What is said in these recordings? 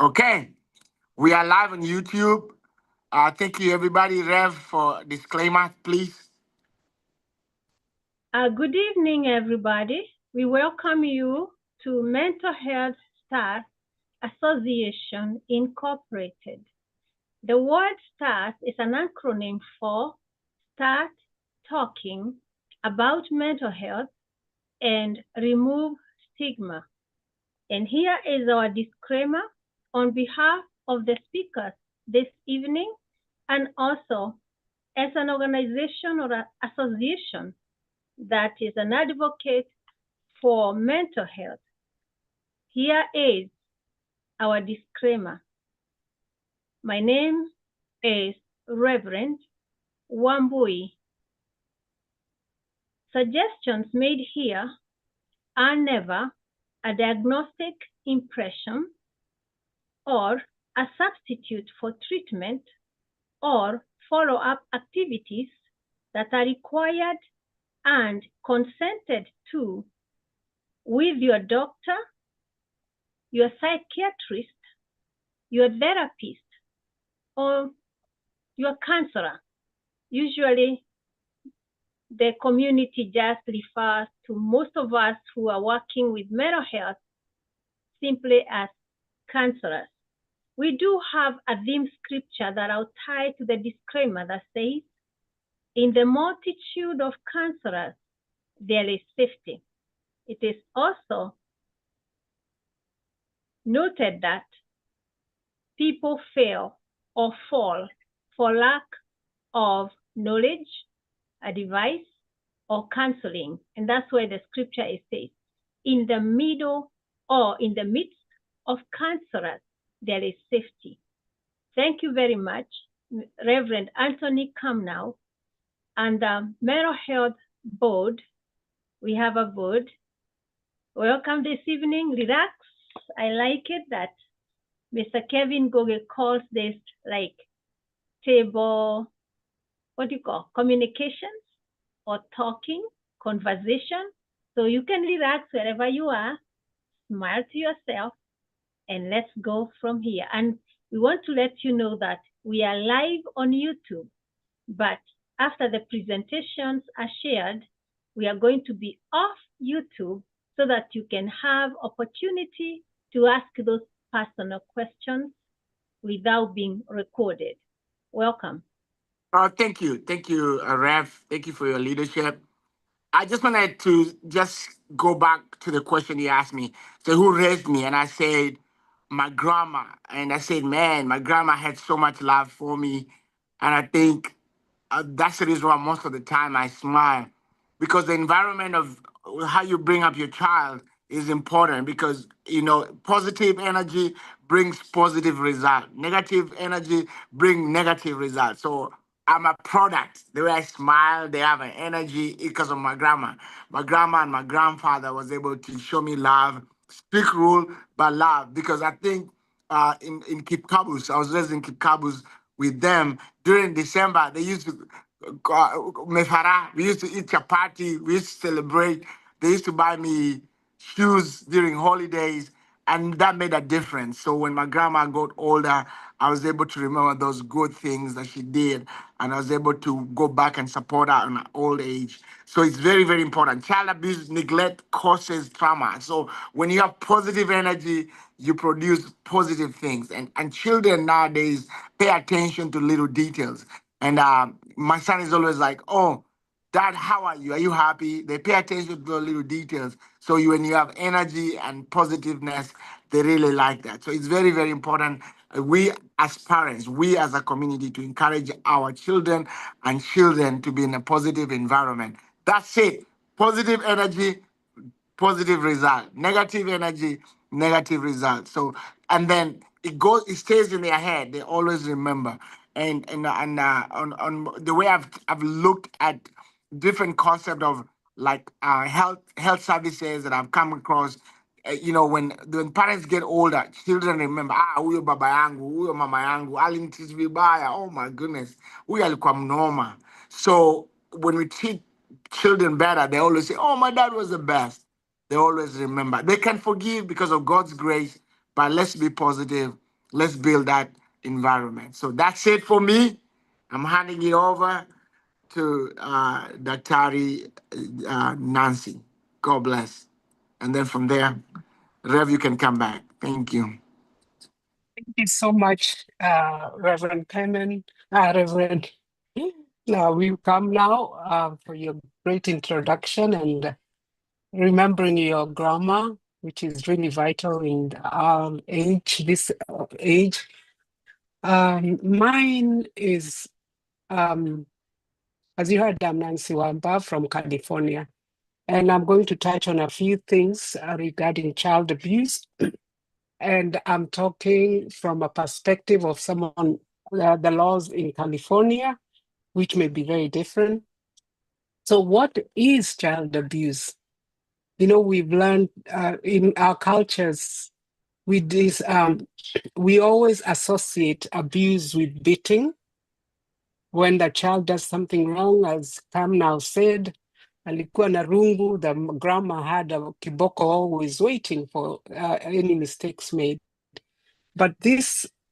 Okay, we are live on YouTube. Thank you, everybody. Rev, for disclaimer, please. Good evening, everybody. We welcome you to Mental Health Stars Association Incorporated. The word START is an acronym for Start Talking About Mental Health and Remove Stigma. And here is our disclaimer on behalf of the speakers this evening and also as an organization or an association that is an advocate for mental health. Here is our disclaimer. My name is Reverend Wambui. Suggestions made here are never a diagnostic impression or a substitute for treatment or follow-up activities that are required and consented to with your doctor, your psychiatrist, your therapist, or your counselor. Usually, the community just refers to most of us who are working with mental health simply as counselors. We do have a theme scripture that I'll tie to the disclaimer that says, in the multitude of counselors, there is safety. It is also noted that people fail or fall for lack of knowledge, advice, or counseling. And that's why the scripture is says, in the middle or in the midst of counselors, there is safety. Thank you very much, Reverend Anthony Kamnau, and the Mental Health Board. We have a board. Welcome this evening. Relax. I like it that Mr. Kevin Goge calls this like table, what do you call, communications or talking, conversation. So you can relax wherever you are, smile to yourself, and let's go from here. And we want to let you know that we are live on YouTube, but after the presentations are shared, we are going to be off YouTube so that you can have opportunity to ask those personal questions without being recorded. Welcome. Thank you. Thank you, Rev. Thank you for your leadership. I just wanted to just go back to the question you asked me. So who raised me? And I said, my grandma. And I said, man, my grandma had so much love for me. And I think that's the reason why most of the time I smile, because the environment of how you bring up your child is important, because positive energy brings positive result, negative energy bring negative results. So I'm a product. The way I smile, they have an energy because of my grandma. My grandma and my grandfather was able to show me love, strict rule, but love. Because I think in Kipkabus, I was raised in Kipkabus with them. During December, they used to mefara. We used to eat chapati. We used to celebrate. They used to buy me shoes during holidays, and that made a difference. So when my grandma got older, I was able to remember those good things that she did, and I was able to go back and support her in her old age. So it's very, very important. Child abuse, neglect causes trauma. So when you have positive energy, you produce positive things. And children nowadays pay attention to little details. And my son is always like, oh, Dad, how are you? Are you happy? They pay attention to the little details. So when you have energy and positiveness, they really like that. So it's very, very important. We as parents, we as a community, to encourage our children and children to be in a positive environment. That's it. Positive energy, positive result. Negative energy, negative result. So, and then it stays in their head. They always remember. And on the way I've looked at different concept of like health services that I've come across. When parents get older, children remember, huyo baba yangu, huyo mama yangu, aliniteach vibaya. Oh my goodness, huyo alikuwa mnoma. So when we treat children better, they always say, oh, my dad was the best. They always remember. They can forgive because of God's grace, but let's be positive Let's build that environment. So that's it for me. I'm handing it over to Dr. Nancy. God bless. And then from there, Rev, you can come back. Thank you. Thank you so much, Reverend Penman, Reverend. Now we come now for your great introduction and remembering your grammar, which is really vital in our age, this age. Mine is, as you heard, I'm Nancy Wamba from California, and I'm going to touch on a few things regarding child abuse. And I'm talking from a perspective of someone, the laws in California, which may be very different. So what is child abuse? You know, we've learned in our cultures, we always associate abuse with beating. When the child does something wrong, as Pam now said, alikuwa na rungu, the grandma had a kiboko always waiting for any mistakes made. But there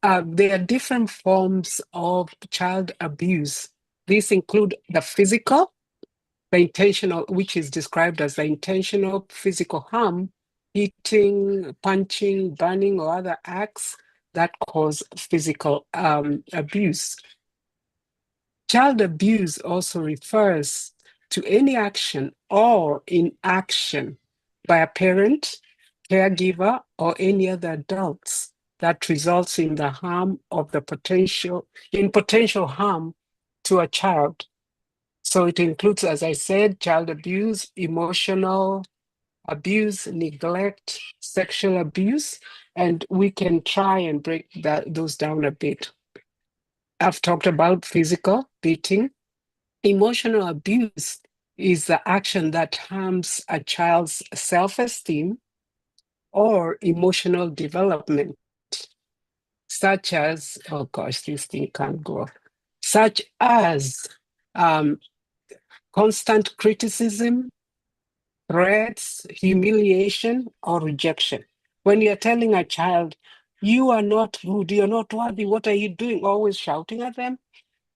are different forms of child abuse. These include the physical, the intentional, which is described as the intentional physical harm, hitting, punching, burning, or other acts that cause physical abuse. Child abuse also refers to any action or inaction by a parent, caregiver, or any other adults that results in the harm of potential harm to a child. So it includes, as I said, child abuse, emotional abuse, neglect, sexual abuse, and we can try and break those down a bit. I've talked about physical beating. Emotional abuse is the action that harms a child's self-esteem or emotional development, such as, oh gosh, this thing can't go, such as constant criticism, threats, humiliation, or rejection. When you're telling a child, you are not good, you're not worthy, what are you doing? Always shouting at them.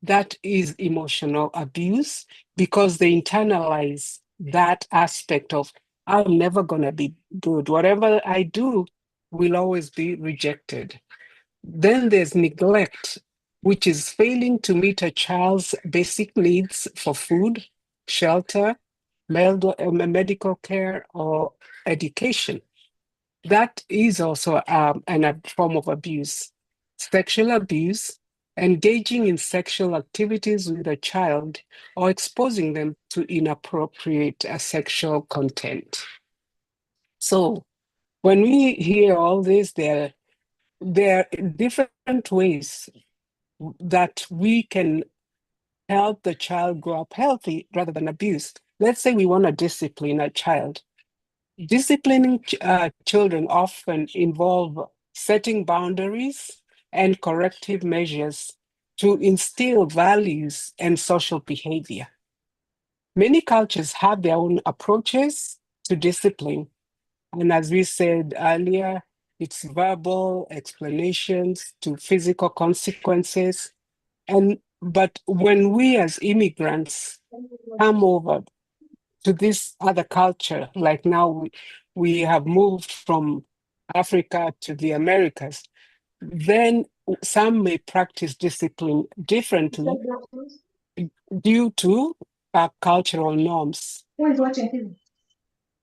That is emotional abuse because they internalize that aspect of, I'm never going to be good. Whatever I do will always be rejected. Then there's neglect, which is failing to meet a child's basic needs for food, shelter, medical care, or education. That is also a form of abuse. Sexual abuse, engaging in sexual activities with a child or exposing them to inappropriate sexual content. So when we hear all this, there are different ways that we can help the child grow up healthy rather than abused. Let's say we want to discipline a child. Disciplining children often involve setting boundaries and corrective measures to instill values and social behavior. Many cultures have their own approaches to discipline. And as we said earlier, it's verbal explanations to physical consequences. But when we as immigrants come over to this other culture, like now we have moved from Africa to the Americas, then some may practice discipline differently due to cultural norms. Who is watching TV?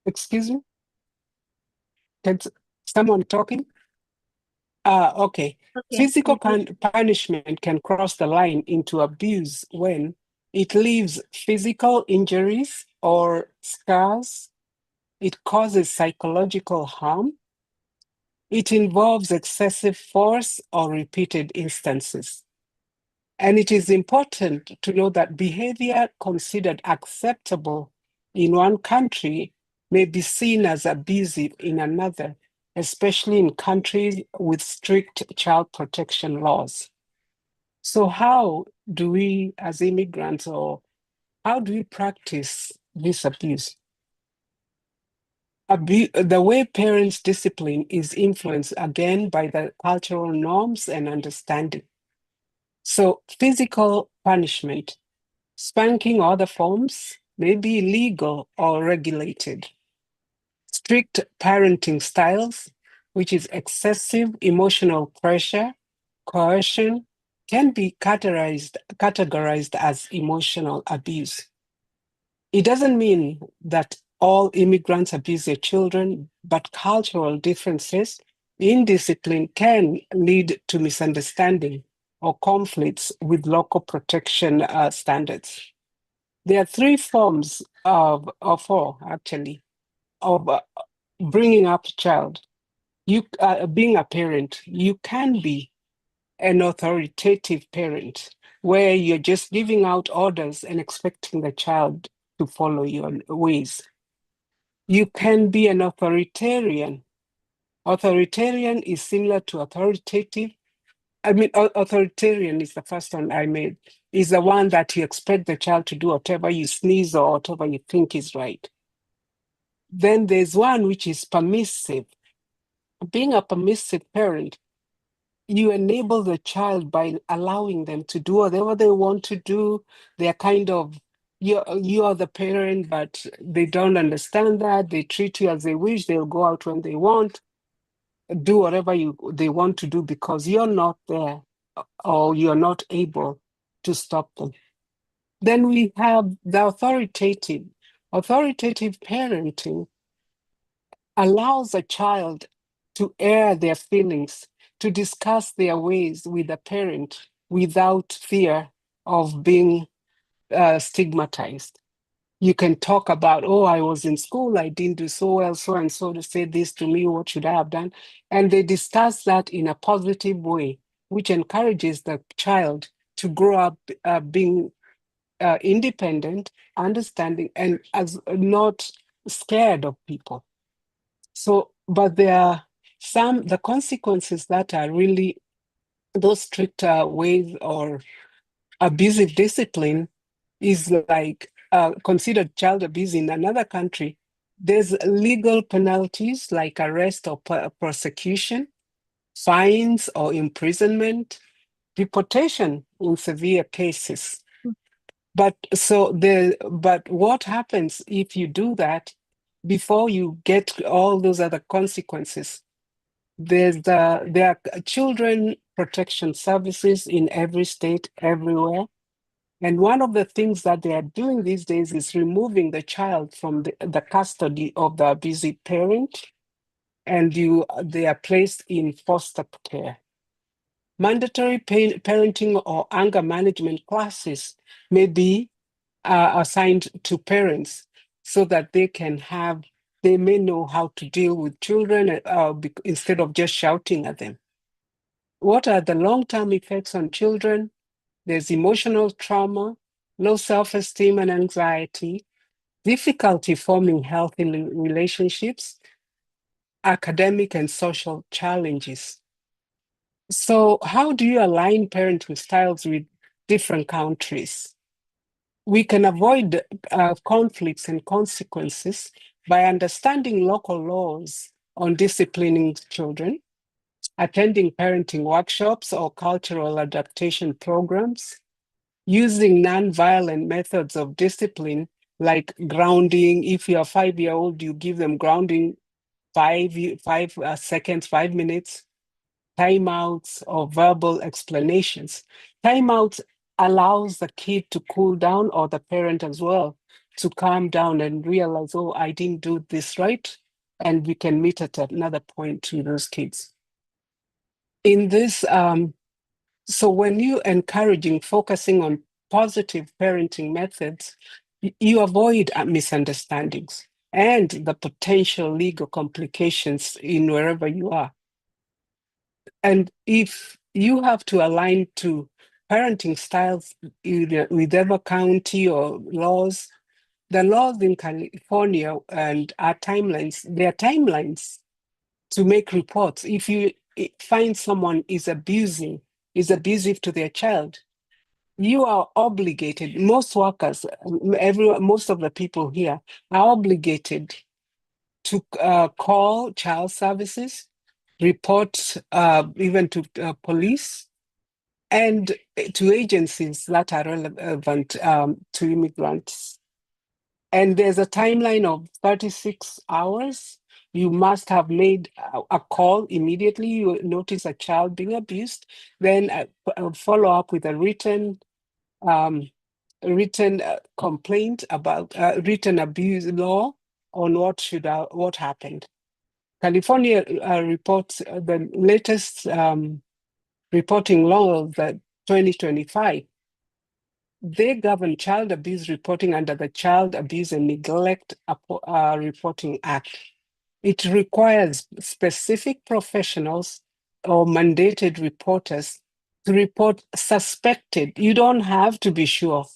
Excuse me? Can someone talking? Okay. Okay. Physical punishment can cross the line into abuse when it leaves physical injuries or scars. It causes psychological harm. It involves excessive force or repeated instances. And it is important to know that behavior considered acceptable in one country may be seen as abusive in another, especially in countries with strict child protection laws. So how do we as immigrants, or how do we practice this abuse? The way parents discipline is influenced again by the cultural norms and understanding. So physical punishment, spanking or other forms may be legal or regulated. Strict parenting styles, which is excessive emotional pressure, coercion, can be categorized as emotional abuse. It doesn't mean that all immigrants abuse their children, but cultural differences in discipline can lead to misunderstanding or conflicts with local protection standards. There are three forms or four actually, of bringing up a child. You being a parent, you can be an authoritative parent where you're just giving out orders and expecting the child to follow your ways. You can be an authoritarian. Authoritarian is similar to authoritative. Authoritarian is the first one I made, is the one that you expect the child to do whatever you sneeze or whatever you think is right. Then there's one which is permissive. Being a permissive parent, you enable the child by allowing them to do whatever they want to do. They're kind of, you are the parent, but they don't understand that. They treat you as they wish. They'll go out when they want, do whatever they want to do because you're not there or you're not able to stop them. Then we have the authoritative. Authoritative parenting allows a child to air their feelings, to discuss their ways with a parent without fear of being stigmatized. You can talk about, oh, I was in school, I didn't do so well, so and so to say this to me, what should I have done? And they discuss that in a positive way, which encourages the child to grow up being independent, understanding, and as not scared of people. So, but there are the consequences that are really those strict ways or abusive discipline is like considered child abuse in another country. There's legal penalties like arrest or prosecution, fines or imprisonment, deportation in severe cases. But what happens if you do that before you get all those other consequences? There are children protection services in every state, everywhere. And one of the things that they are doing these days is removing the child from the custody of the abusive parent, and they are placed in foster care. Mandatory parenting or anger management classes may be assigned to parents so that they may know how to deal with children instead of just shouting at them. What are the long-term effects on children? There's emotional trauma, low self-esteem and anxiety, difficulty forming healthy relationships, academic and social challenges. So how do you align parenting styles with different countries? We can avoid conflicts and consequences by understanding local laws on disciplining children, attending parenting workshops or cultural adaptation programs, using nonviolent methods of discipline like grounding. If you're a 5-year-old, you give them grounding 5 seconds, 5 minutes, timeouts or verbal explanations. Timeouts allows the kid to cool down or the parent as well to calm down and realize, oh, I didn't do this right. And we can meet at another point to those kids. In this, so when you're focusing on positive parenting methods, you avoid misunderstandings and the potential legal complications in wherever you are. And if you have to align to parenting styles with whatever county or laws, the laws in California and our timelines, there are timelines to make reports. If you find someone is abusive to their child, you are obligated. Most workers, most of the people here are obligated to call child services, report even to police, and to agencies that are relevant to immigrants. And there's a timeline of 36 hours. You must have made a call immediately. You notice a child being abused, then follow up with a written complaint about written abuse law on what happened. California reports the latest reporting law of the 2025. They govern child abuse reporting under the Child Abuse and Neglect Reporting Act. It requires specific professionals or mandated reporters to report suspected. You don't have to be sure.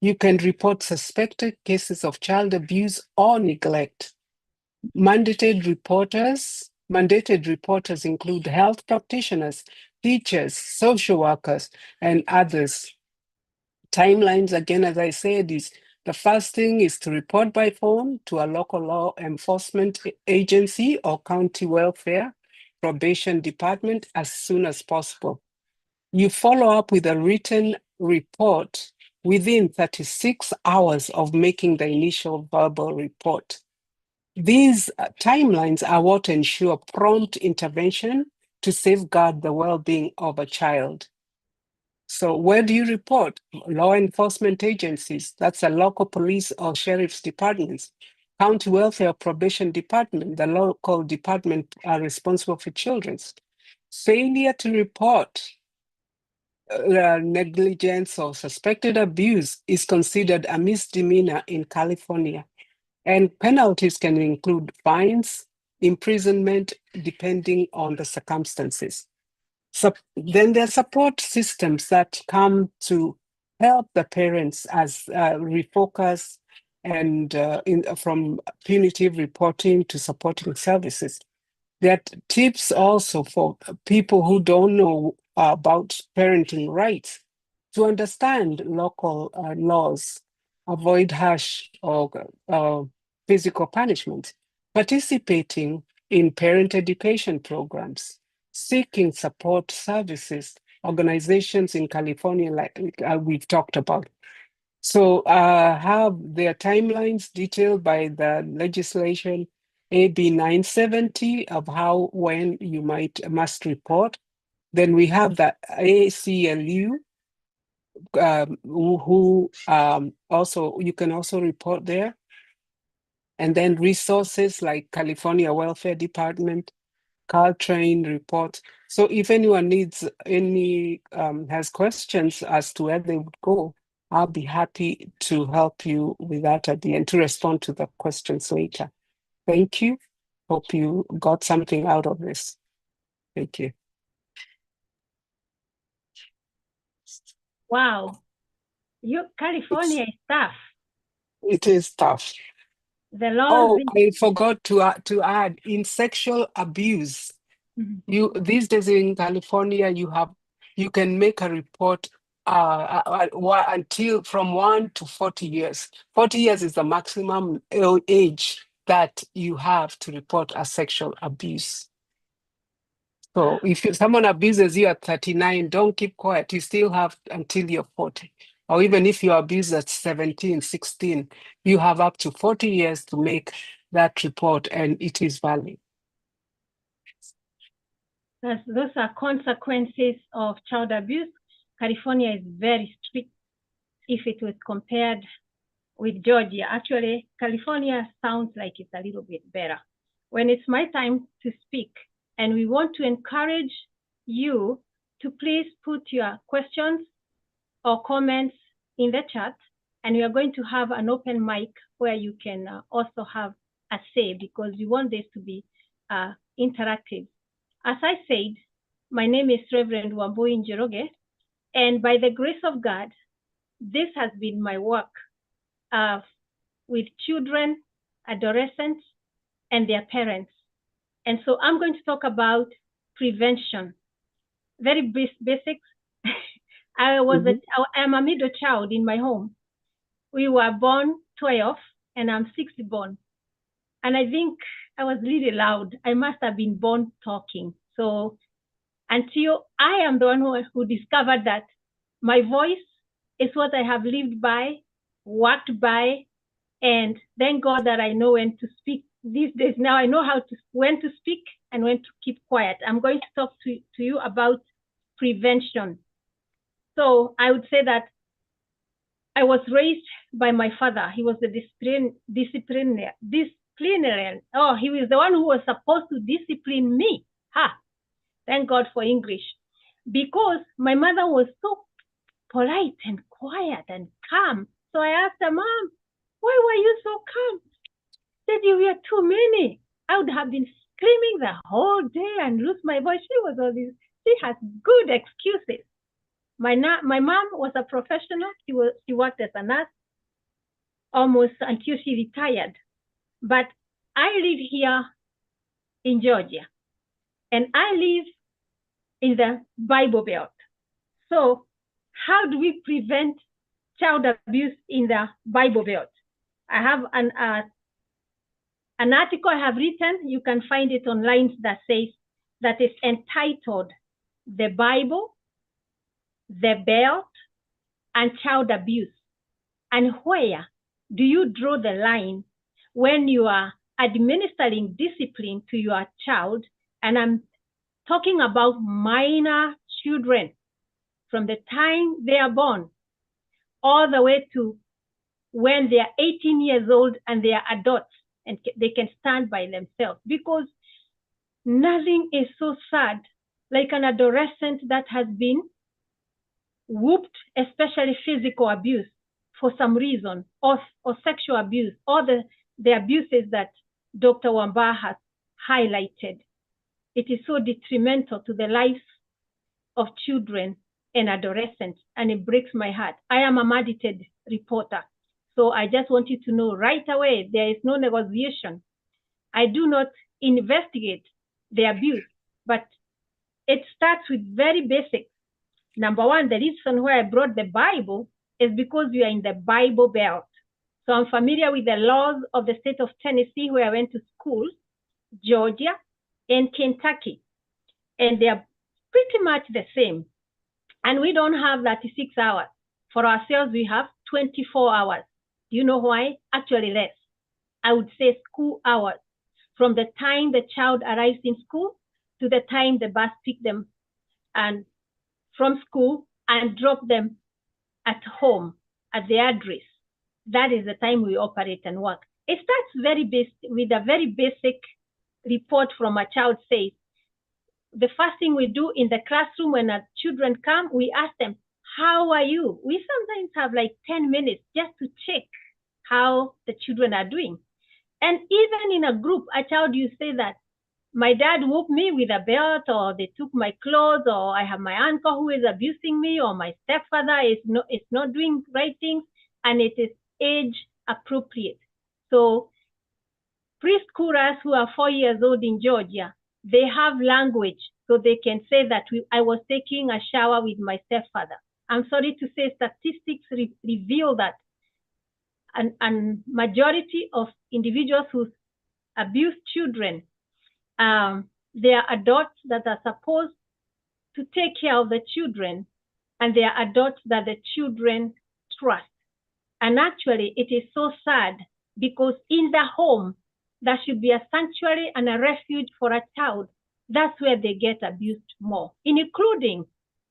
You can report suspected cases of child abuse or neglect. Mandated reporters include health practitioners, teachers, social workers, and others. Timelines, again, as I said, is the first thing is to report by phone to a local law enforcement agency or county welfare probation department as soon as possible. You follow up with a written report within 36 hours of making the initial verbal report. These timelines are what ensure prompt intervention to safeguard the well-being of a child. So where do you report? Law enforcement agencies, that's a local police or sheriff's departments. County welfare probation department, the local department are responsible for children's. Failure to report negligence or suspected abuse is considered a misdemeanor in California. And penalties can include fines, imprisonment, depending on the circumstances. So then there are support systems that come to help the parents as refocus and from punitive reporting to supporting services. There are tips also for people who don't know about parenting rights to understand local laws, avoid harsh or physical punishment, participating in parent education programs, seeking support services, organizations in California like we've talked about. So have their timelines detailed by the legislation AB 970 of how, when you must report. Then we have the ACLU, who also, you can also report there. And then resources like California Welfare Department, Caltrain report. So if anyone needs has questions as to where they would go, I'll be happy to help you with that at the end, to respond to the questions later. Thank you. Hope you got something out of this. Thank you. Wow. California is tough. It is tough. The laws. Oh, I forgot to add, in sexual abuse, these days in California, you can make a report until from 1 to 40 years. 40 years is the maximum age that you have to report a sexual abuse. So if someone abuses you at 39, don't keep quiet. You still have until you're 40. Or even if you're abused at 17, 16, you have up to 40 years to make that report, and it is valid. Those are consequences of child abuse. California is very strict if it was compared with Georgia. Actually, California sounds like it's a little bit better. When it's my time to speak, and we want to encourage you to please put your questions or comments in the chat, and we are going to have an open mic where you can also have a say, because we want this to be interactive. As I said, my name is Reverend Wambui Njoroge, and by the grace of God, this has been my work with children, adolescents, and their parents. And so I'm going to talk about prevention. Very basic. I am a middle child in my home. We were born 12, and I'm 6th born. And I think I was really loud. I must have been born talking. So until I am the one who discovered that my voice is what I have lived by, worked by, and thank God that I know when to speak. These days now I know when to speak and when to keep quiet. I'm going to talk to you about prevention. So I would say that I was raised by my father. He was the disciplinarian. Oh, he was the one who was supposed to discipline me. Thank God for English. Because my mother was so polite and quiet and calm. So I asked her, Mom, why were you so calm? She said, you were too many. I would have been screaming the whole day and lose my voice. She has good excuses. My mom was a professional. She worked as a nurse almost until she retired. But I live here in Georgia, and I live in the Bible Belt. So how do we prevent child abuse in the Bible Belt? I have an article I have written. You can find it online that is entitled "The Bible, the Belt, and Child Abuse, and where do you draw the line when you are administering discipline to your child?" And I'm talking about minor children from the time they are born all the way to when they are 18 years old and they are adults and they can stand by themselves. Because nothing is so sad like an adolescent that has been whooped, especially physical abuse for some reason, or sexual abuse, or the abuses that Dr. Wamba has highlighted. It is so detrimental to the lives of children and adolescents, and it breaks my heart. I am a mandated reporter, so I just want you to know right away, there is no negotiation. I do not investigate the abuse, but it starts with very basic. Number one, the reason why I brought the Bible is because we are in the Bible Belt. So I'm familiar with the laws of the state of Tennessee, where I went to school, Georgia, and Kentucky. And they are pretty much the same. And we don't have 36 hours. For ourselves, we have 24 hours. Do you know why? Actually less. I would say school hours. From the time the child arrives in school to the time the bus picks them and from school and drop them at home at the address. That is the time we operate and work. It starts with a very basic report from a child says, the first thing we do in the classroom when our children come, we ask them, how are you? We sometimes have like 10 minutes just to check how the children are doing. And even in a group, a child, you say that my dad whooped me with a belt, or they took my clothes, or I have my uncle who is abusing me, or my stepfather is not doing right things, and it is age appropriate. So preschoolers who are 4 years old in Georgia, they have language, so they can say that I was taking a shower with my stepfather. I'm sorry to say statistics reveal that and majority of individuals who abuse children, they are adults that are supposed to take care of the children, and they are adults that the children trust. And actually, it is so sad because in the home, there should be a sanctuary and a refuge for a child. That's where they get abused more, including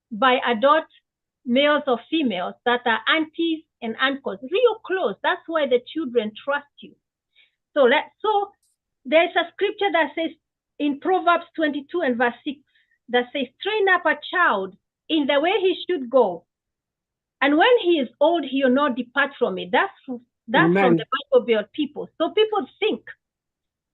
by adult males or females that are aunties and uncles, real close. That's why the children trust you. So there's a scripture that says in Proverbs 22 and verse 6 that says, train up a child in the way he should go, and when he is old, he will not depart from it. That's from the Bible Belt people. So people think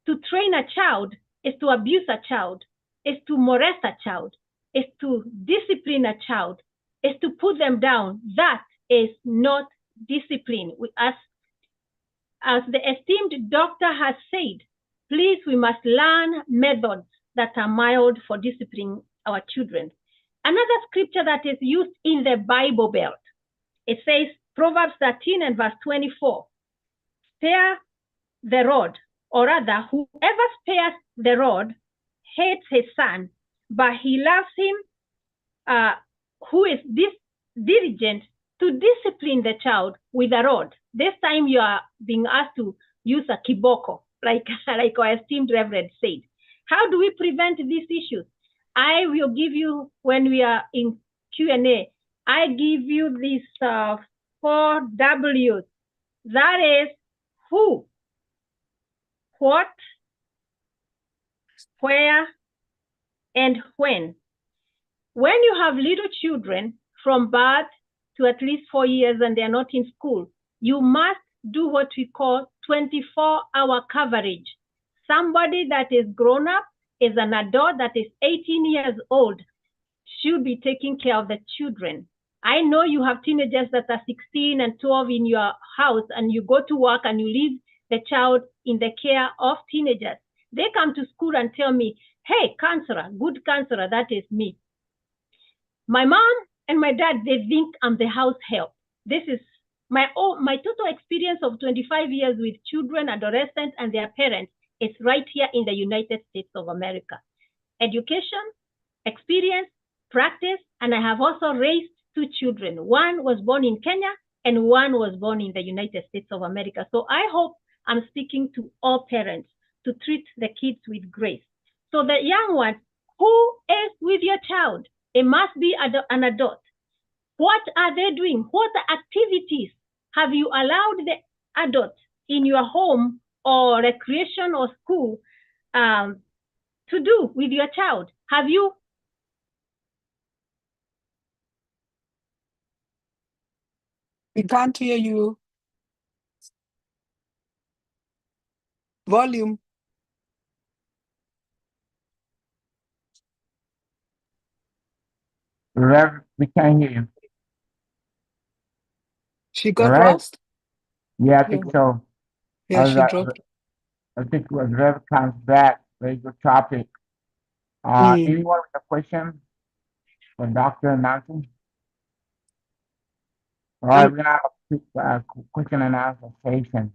to train a child is to abuse a child, is to molest a child, is to discipline a child, is to put them down. That is not discipline. As the esteemed doctor has said, please, we must learn methods that are mild for disciplining our children. Another scripture that is used in the Bible Belt, it says, Proverbs 13 and verse 24, spare the rod or rather, whoever spares the rod hates his son, but he loves him who is diligent to discipline the child with a rod. This time you are being asked to use a kiboko, like our esteemed Reverend said. How do we prevent these issues? I will give you, when we are in Q&A, I give you these 4 W's. That is who, what, where, and when. When you have little children from birth to at least 4 years and they are not in school, you must do what we call 24-hour coverage. Somebody that is grown up, is an adult that is 18 years old, should be taking care of the children. I know you have teenagers that are 16 and 12 in your house, and you go to work and you leave the child in the care of teenagers. They come to school and tell me, hey, counselor, good counselor, that is me. My mom and my dad, they think I'm the house help. This is my total experience of 25 years with children, adolescents, and their parents is right here in the United States of America. Education, experience, practice, and I have also raised 2 children. One was born in Kenya and one was born in the United States of America. So I hope I'm speaking to all parents to treat the kids with grace. So the young ones, who is with your child? It must be an adult. What are they doing? What activities have you allowed the adult in your home or recreation or school to do with your child? Have you? We can't hear you. Volume. Rev, we can't hear you. She got Rev? lost? Yeah, I think so. Yeah, she dropped. I think when Rev comes back, very good topic. Anyone with a question for Dr. Nancy? All right, we're gonna have a quick question and answer session.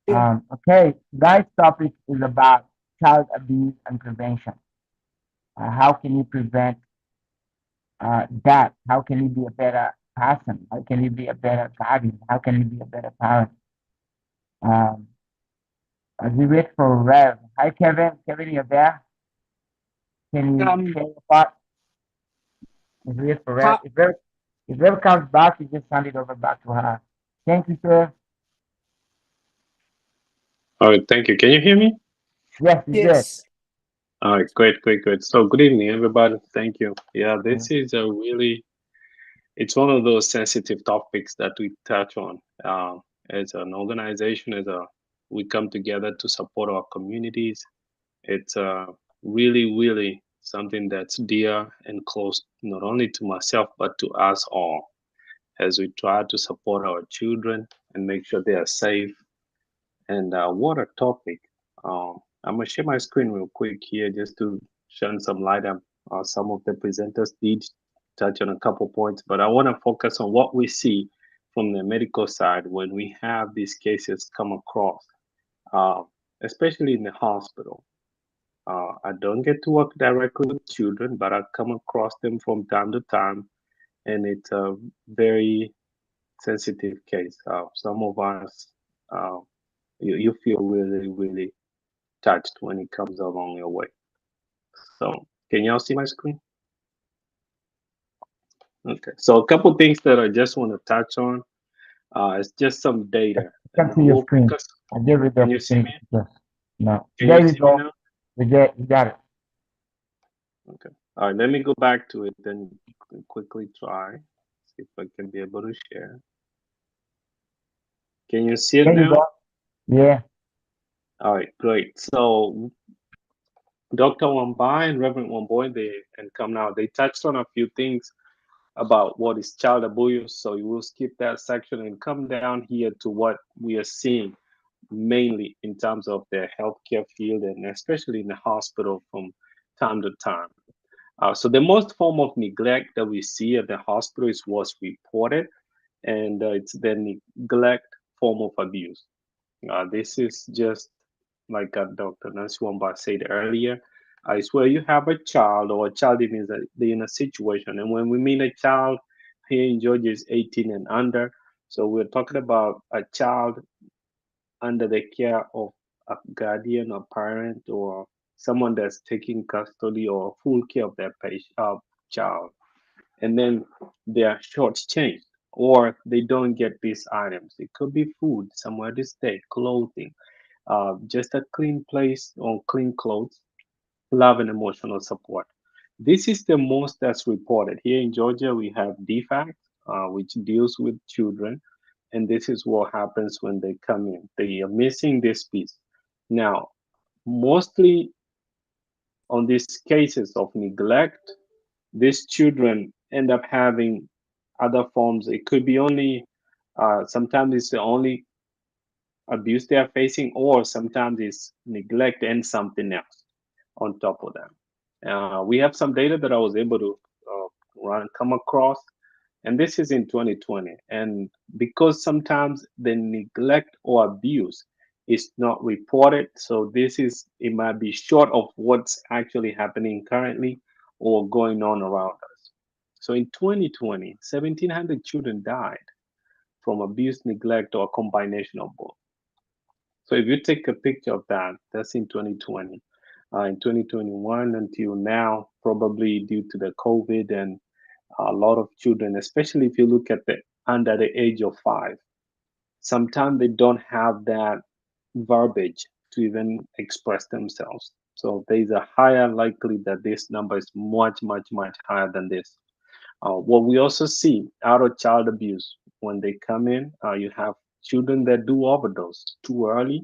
Yeah. Okay, today's topic is about child abuse and prevention. How can you prevent that? How can you be a better person? How can you be a better guardian? How can you be a better parent? As we wait for Rev. Hi, Kevin. Kevin, you're there? Can you share your thoughts? As we wait for Rev. If Rev comes back, you just hand it over back to her. Thank you, sir. All right, thank you. Can you hear me? Yes, you Yes. All right, great. So good evening, everybody. Thank you. Yeah, this is a really, it's one of those sensitive topics that we touch on as an organization, we come together to support our communities. It's really, really something that's dear and close, not only to myself, but to us all, as we try to support our children and make sure they are safe. And what a topic. I'm going to share my screen real quick here just to shine some light on some of the presenters did touch on a couple points, but I want to focus on what we see from the medical side when we have these cases come across, especially in the hospital. I don't get to work directly with children, but I come across them from time to time, and it's a very sensitive case. Some of us, you feel really, really touched when it comes along your way. So can y'all see my screen? Okay, so a couple things that I just want to touch on. It's just some data. I can see your screen. I give it the Can you see me? Yes. No. Can There you you see go. me now? You got it. Okay. All right, let me go back to it and quickly try. See if I can be able to share. Can you see it There you now? go. Yeah. All right, great. So Dr. Wambai and Reverend Wamboy, they touched on a few things about what is child abuse. So you will skip that section and come down here to what we are seeing mainly in terms of the healthcare field and especially in the hospital from time to time. So the most form of neglect that we see at the hospital is what's reported, and it's the neglect form of abuse. This is just like Dr. Nancy Wamba said earlier, is where you have a child or a child in a situation. And when we mean a child here in Georgia is 18 and under, so we're talking about a child under the care of a guardian or parent or someone that's taking custody or full care of their child, and then they are shortchanged or they don't get these items. It could be food, somewhere to stay, clothing, just a clean place or clean clothes, love and emotional support. This is the most that's reported. Here in Georgia, we have DFACT, which deals with children, and this is what happens when they come in. They are missing this piece. Now, mostly on these cases of neglect, these children end up having other forms. It could be only, sometimes it's the only abuse they are facing, or sometimes it's neglect and something else on top of them. We have some data that I was able to come across, and this is in 2020. And because sometimes the neglect or abuse is not reported, so it might be short of what's actually happening currently or going on around us. So in 2020, 1,700 children died from abuse, neglect, or a combination of both. So if you take a picture of that, that's in 2020. In 2021 until now, probably due to the COVID and a lot of children, especially if you look at the under the age of 5, sometimes they don't have that verbiage to even express themselves. So there's a higher likely that this number is much, much, much higher than this. What we also see out of child abuse, when they come in, you have children that do overdose too early,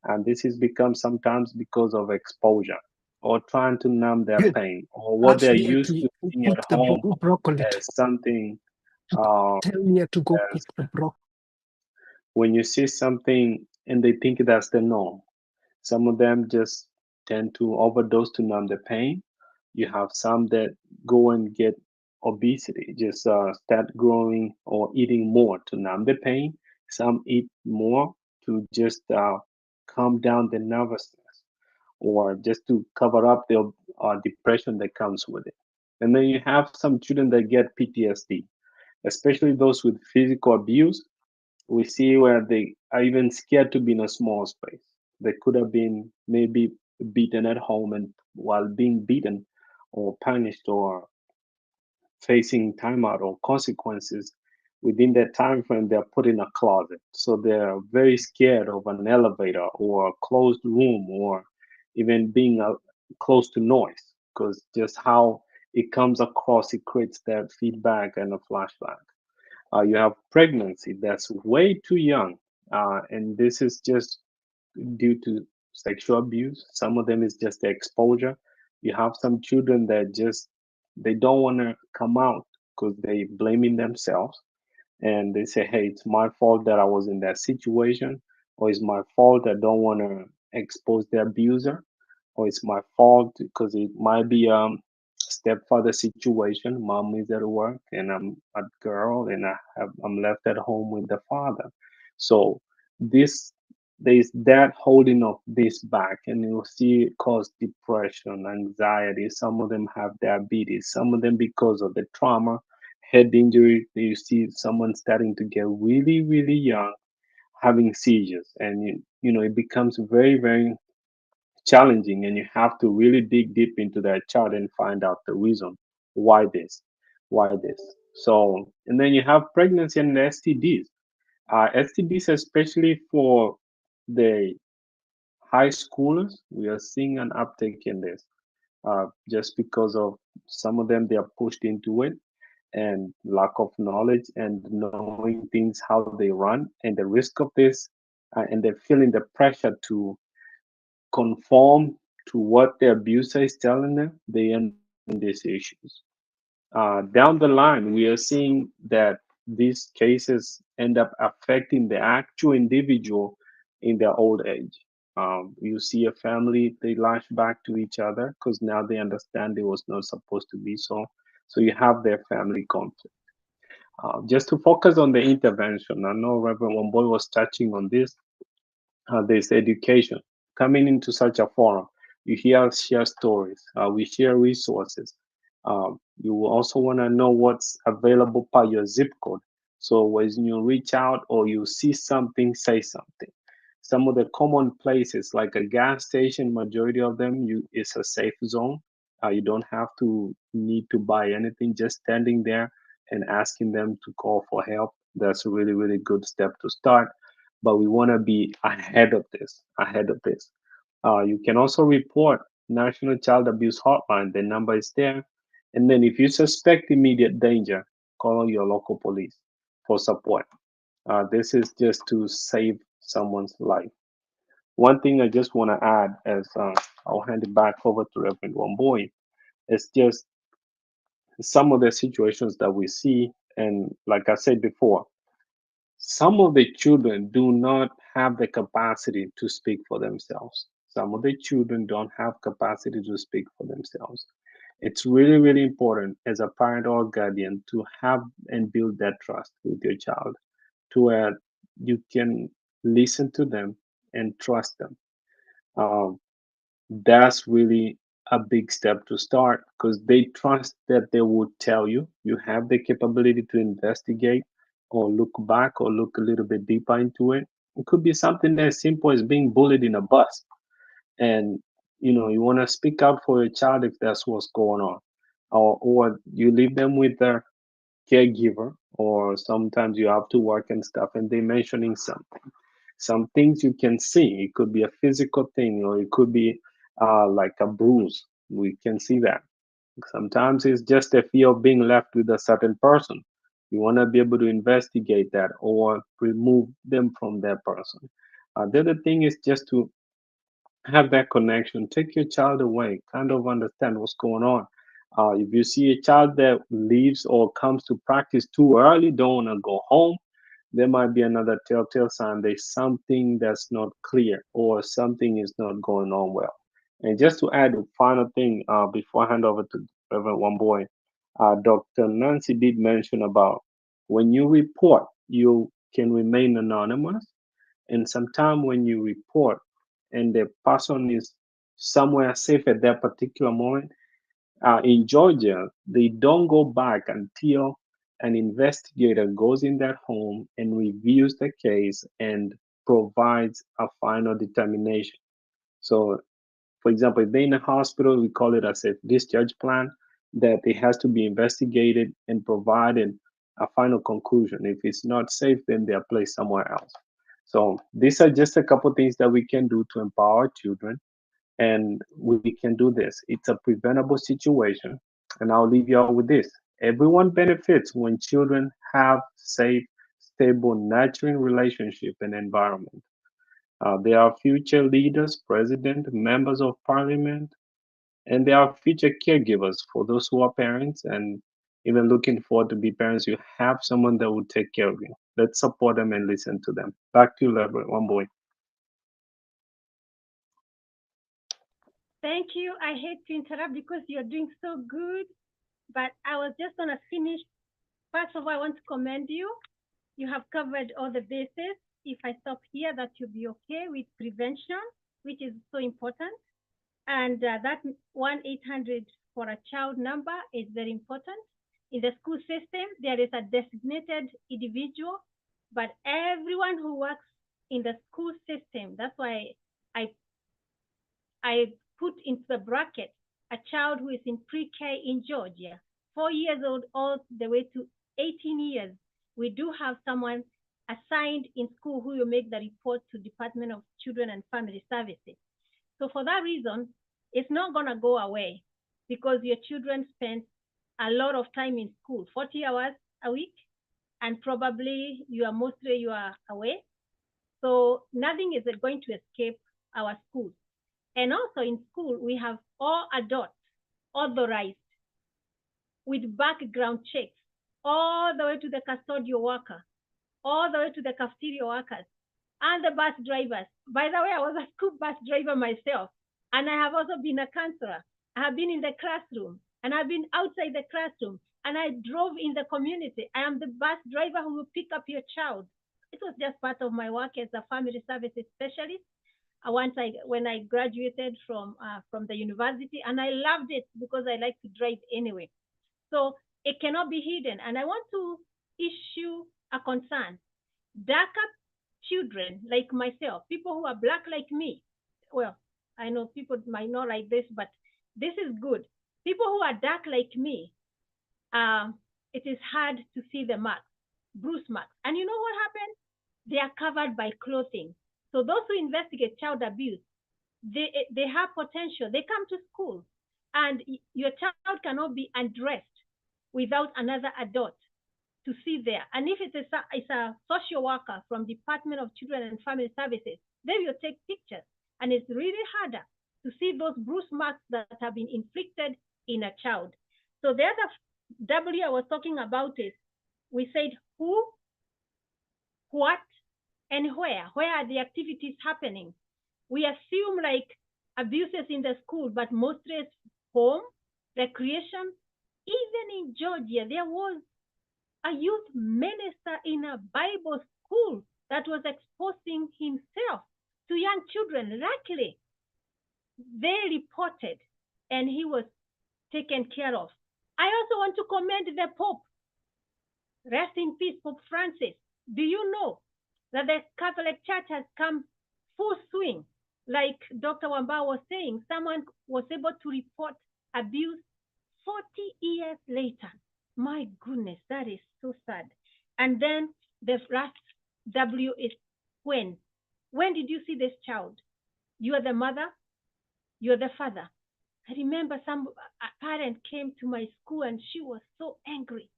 and this has become sometimes because of exposure or trying to numb their Good. pain or what they're used to seeing at Put the home broccoli. as something. Uh, Tell me to go as pick the broccoli. when you see something and they think that's the norm, some of them just tend to overdose to numb the pain. You have some that go and get obesity, just start growing or eating more to numb the pain. Some eat more to just calm down the nervousness or just to cover up the depression that comes with it. And then you have some children that get PTSD, especially those with physical abuse. We see where they are even scared to be in a small space. They could have been maybe beaten at home, and while being beaten or punished or facing timeout or consequences within that time frame, they're put in a closet. So they're very scared of an elevator or a closed room or even being close to noise, because just how it comes across, it creates that feedback and a flashback. You have pregnancy that's way too young, and this is just due to sexual abuse. Some of them is just the exposure. You have some children that just they don't want to come out because they blaming themselves and they say, "Hey, it's my fault that I was in that situation," or "It's my fault I don't want to expose the abuser," or "It's my fault because it might be stepfather situation. Mom is at work and I'm a girl and I'm left at home with the father." So this there's that holding of this back, and you'll see it cause depression, anxiety. Some of them have diabetes, some of them because of the trauma, head injury. You see someone starting to get really, really young, having seizures, and it becomes very, very challenging, and you have to really dig deep into that chart and find out the reason why this. So, and then you have pregnancy and STDs. STDs, especially for the high schoolers, we are seeing an uptick in this, just because of some of them, they are pushed into it and lack of knowledge and knowing things how they run and the risk of this, and they're feeling the pressure to conform to what the abuser is telling them. They end up having these issues. Down the line, we are seeing that these cases end up affecting the actual individual in their old age. You see a family, they lash back to each other because now they understand it was not supposed to be so. So you have their family conflict. Just to focus on the intervention, I know Reverend Womboy was touching on this. There's education. coming into such a forum, you share stories, we share resources. You will also want to know what's available by your zip code. So when you reach out or you see something, say something. Some of the common places, like a gas station, majority of them, is a safe zone. You don't have to need to buy anything. Just standing there and asking them to call for help. That's a really, really good step to start. But we want to be ahead of this. Ahead of this. You can also report National Child Abuse Hotline. The number is there. And then if you suspect immediate danger, call your local police for support. This is just to save someone's life. One thing I just want to add, as I'll hand it back over to Reverend Wamboy, is just some of the situations that we see. And like I said before, some of the children do not have the capacity to speak for themselves. Some of the children don't have capacity to speak for themselves. It's really, really important as a parent or guardian to have and build that trust with your child to where you can listen to them and trust them. Um, that's really a big step to start because they trust that they will tell you. You have the capability to investigate or look back or look a little bit deeper into it. It could be something as simple as being bullied in a bus. And you want to speak out for your child if that's what's going on. Or you leave them with their caregiver, or sometimes you have to work and stuff, and they mentioning something. Some things you can see. It could be a physical thing, or it could be like a bruise. We can see that. Sometimes it's just a fear of being left with a certain person. You want to be able to investigate that or remove them from that person. The other thing is just to have that connection. Take your child away, kind of understand what's going on. If you see a child that leaves or comes to practice too early, don't want to go home, there might be another telltale sign there's something that's not clear or something is not going on well. And just to add a final thing before I hand over to Reverend One Boy, Dr. Nancy did mention about when you report, you can remain anonymous. And sometimes when you report and the person is somewhere safe at that particular moment, in Georgia, they don't go back until an investigator goes in that home and reviews the case and provides a final determination. So, for example, if they're in a hospital, we call it a safe discharge plan, that it has to be investigated and provided a final conclusion. If it's not safe, then they are placed somewhere else. So these are just a couple things that we can do to empower children, and we can do this. It's a preventable situation. And I'll leave you all with this. Everyone benefits when children have safe, stable, nurturing relationship and environment. They are future leaders, president, members of parliament, and they are future caregivers for those who are parents and even looking forward to be parents. You have someone that will take care of you. Let's support them and listen to them. Back to you, Level One Boy. Thank you. I hate to interrupt because you're doing so good, but I was just going to finish. First of all, I want to commend you. You have covered all the bases. If I stop here, that you'll be okay with prevention, which is so important. And that 1-800 for a child number is very important. In the school system, there is a designated individual, but everyone who works in the school system, that's why I put into the bracket a child who is in pre-K in Georgia, 4 years old all the way to 18 years. We do have someone assigned in school who will make the report to Department of Children and Family Services. So for that reason, it's not going to go away because your children spend a lot of time in school, 40 hours a week, and probably you are away. So nothing is going to escape our schools. And also in school, we have all adults authorized with background checks all the way to the custodial worker, all the way to the cafeteria workers, and the bus drivers. By the way, I was a school bus driver myself, and I have also been a counselor. I have been in the classroom, and I've been outside the classroom, and I drove in the community. I am the bus driver who will pick up your child. It was just part of my work as a family services specialist. when I graduated from the university, and I loved it because I like to drive anyway. So it cannot be hidden. And I want to issue a concern. Darker children like myself, people who are black like me, well, I know people might not like this, but this is good. People who are dark like me, it is hard to see the marks, bruise marks. And you know what happened? They are covered by clothing. So those who investigate child abuse, they have potential. They come to school, and your child cannot be undressed without another adult to see there. And if it's a social worker from Department of Children and Family Services, they will take pictures. And it's really harder to see those bruise marks that have been inflicted in a child. So the other W I was talking about is, we said who, what, and where. Where are the activities happening? We assume like abuses in the school, but mostly it's home, recreation. Even in Georgia, there was a youth minister in a Bible school that was exposing himself to young children. Luckily, they reported and he was taken care of. I also want to commend the Pope. Rest in peace, Pope Francis. Do you know that the Catholic Church has come full swing? Like Dr. Wamba was saying, someone was able to report abuse 40 years later. My goodness, that is so sad. And then the last W is when. When did you see this child? You are the mother, you're the father. I remember a parent came to my school and she was so angry.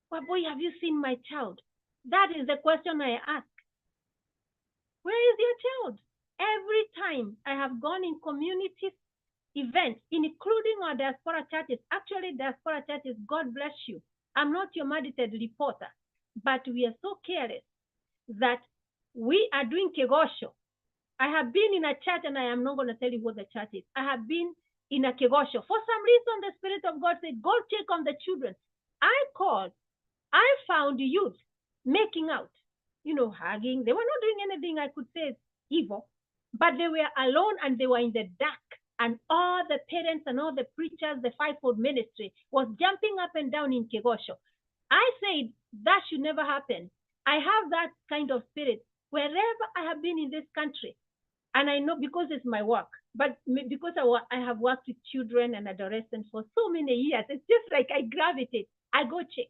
Well, boy, have you seen my child? That is the question I ask. Where is your child? Every time I have gone in community events, including our diaspora churches, actually diaspora churches, God bless you. I'm not your mandated reporter, but we are so careless that we are doing kegosho. I have been in a church, and I am not going to tell you what the church is. I have been in a kegosho. For some reason, the Spirit of God said, go check on the children. I called. I found youth making out, hugging. They were not doing anything I could say is evil, but they were alone and they were in the dark. And all the parents and all the preachers, the fivefold ministry was jumping up and down in kegosho. I said that should never happen. I have that kind of spirit wherever I have been in this country. And I know because it's my work, but because I have worked with children and adolescents for so many years, it's just like I gravitate. I go check.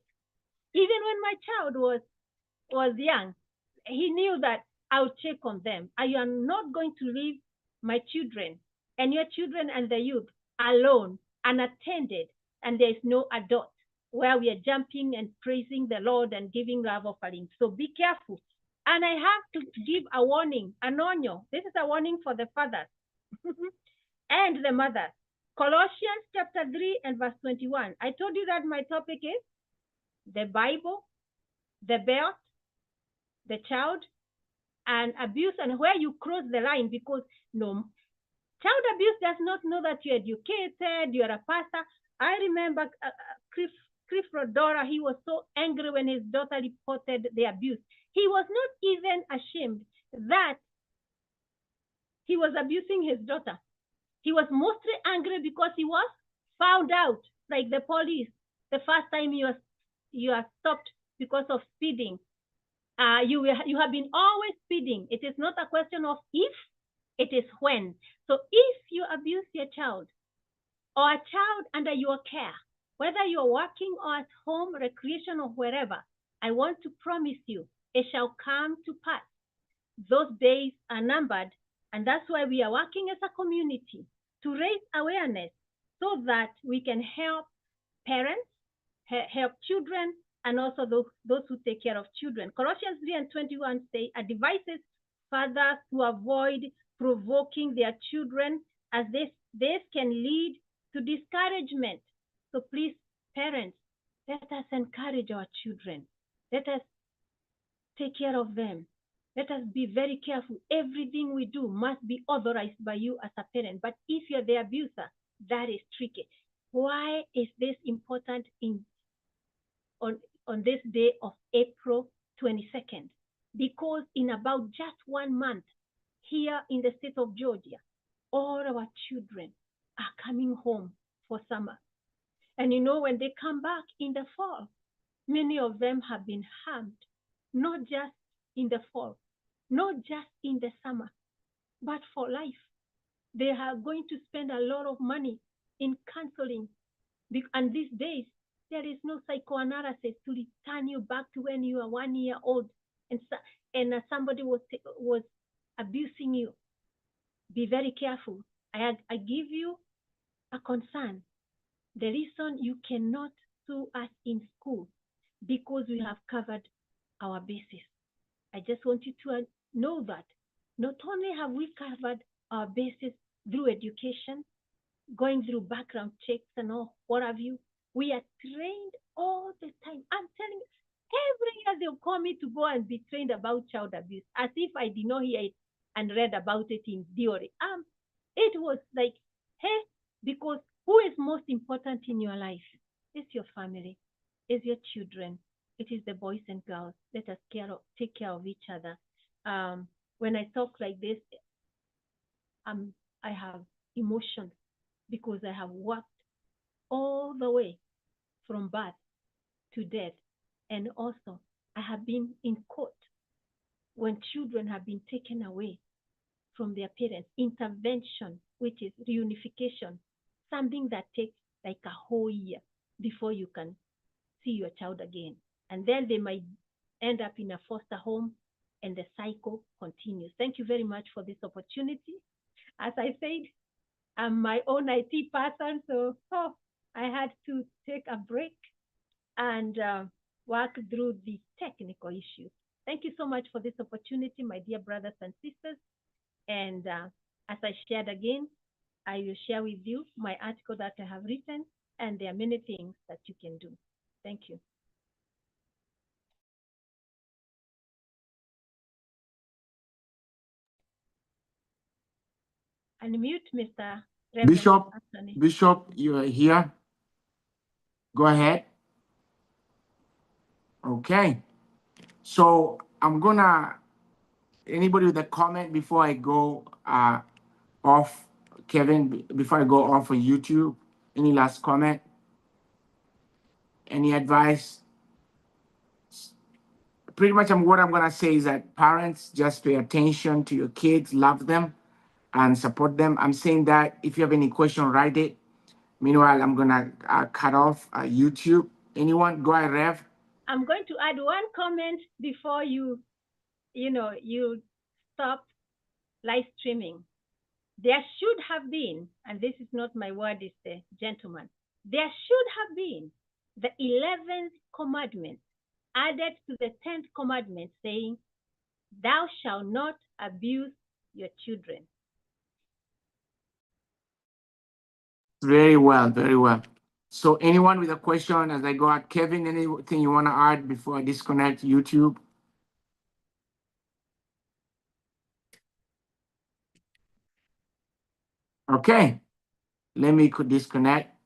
Even when my child was young, he knew that I would check on them. I am not going to leave my children and your children and the youth alone, unattended, and there is no adult where we are jumping and praising the Lord and giving love offerings. So be careful. And I have to give a warning, anonyo. This is a warning for the fathers and the mothers. Colossians chapter 3 and verse 21. I told you that my topic is the Bible, the belt, the child, and abuse, and where you cross the line, because child abuse does not know that you're educated, you're a pastor. I remember Cliff Rodora, he was so angry when his daughter reported the abuse. He was not even ashamed that he was abusing his daughter. He was mostly angry because he was found out, like the police, the first time you are stopped because of speeding. You have been always speeding. It is not a question of if, it is when. So if you abuse your child or a child under your care, whether you're working or at home, recreation, or wherever, I want to promise you, it shall come to pass. Those days are numbered, and that's why we are working as a community to raise awareness so that we can help parents, help children, and also those who take care of children. Colossians 3 and 21 say, advises fathers to avoid provoking their children, as this can lead to discouragement. So please, parents, let us encourage our children. Let us take care of them. Let us be very careful. Everything we do must be authorized by you as a parent. But if you're the abuser, that is tricky. Why is this important on this day of April 22nd? Because in about just 1 month, here in the state of Georgia, all our children are coming home for summer. And you know, when they come back in the fall, many of them have been harmed, not just in the fall, not just in the summer, but for life. They are going to spend a lot of money in counseling. And these days, there is no psychoanalysis to return you back to when you are 1 year old and somebody was abusing you. Be very careful. I give you a concern. The reason you cannot sue us in school because we have covered our bases. I just want you to know that not only have we covered our bases through education, going through background checks and all, what have you, we are trained all the time. I'm telling you, every year they'll call me to go and be trained about child abuse, as if I did not hear it and read about it in theory. It was like, hey, because who is most important in your life? It's your family, it's your children, it is the boys and girls. Let us take care of each other. When I talk like this, I have emotions because I have worked all the way from birth to death. And also, I have been in court when children have been taken away from their parents. Intervention, which is reunification, something that takes like a whole year before you can see your child again. And then they might end up in a foster home and the cycle continues. Thank you very much for this opportunity. As I said, I'm my own IT person, so I had to take a break and work through the technical issues. Thank you so much for this opportunity, my dear brothers and sisters. And as I shared again, I will share with you my article that I have written, and there are many things that you can do. Thank you. Unmute, Mr. Bishop, Anthony. Bishop, you are here. Go ahead. Okay. So I'm gonna, anybody with a comment before I go off, Kevin, before I go off on YouTube, any last comment? Any advice? Pretty much what I'm gonna say is that parents, just pay attention to your kids, love them, and support them. I'm saying that if you have any question, write it. Meanwhile, I'm gonna cut off YouTube. Anyone? Go ahead, Rev. I'm going to add one comment before you stop live streaming. There should have been, and this is not my word, it's the gentleman, there should have been the 11th commandment added to the 10th commandment saying, thou shalt not abuse your children. Very well, very well. So anyone with a question as I go out? Kevin, anything you want to add before I disconnect YouTube? Okay, let me disconnect.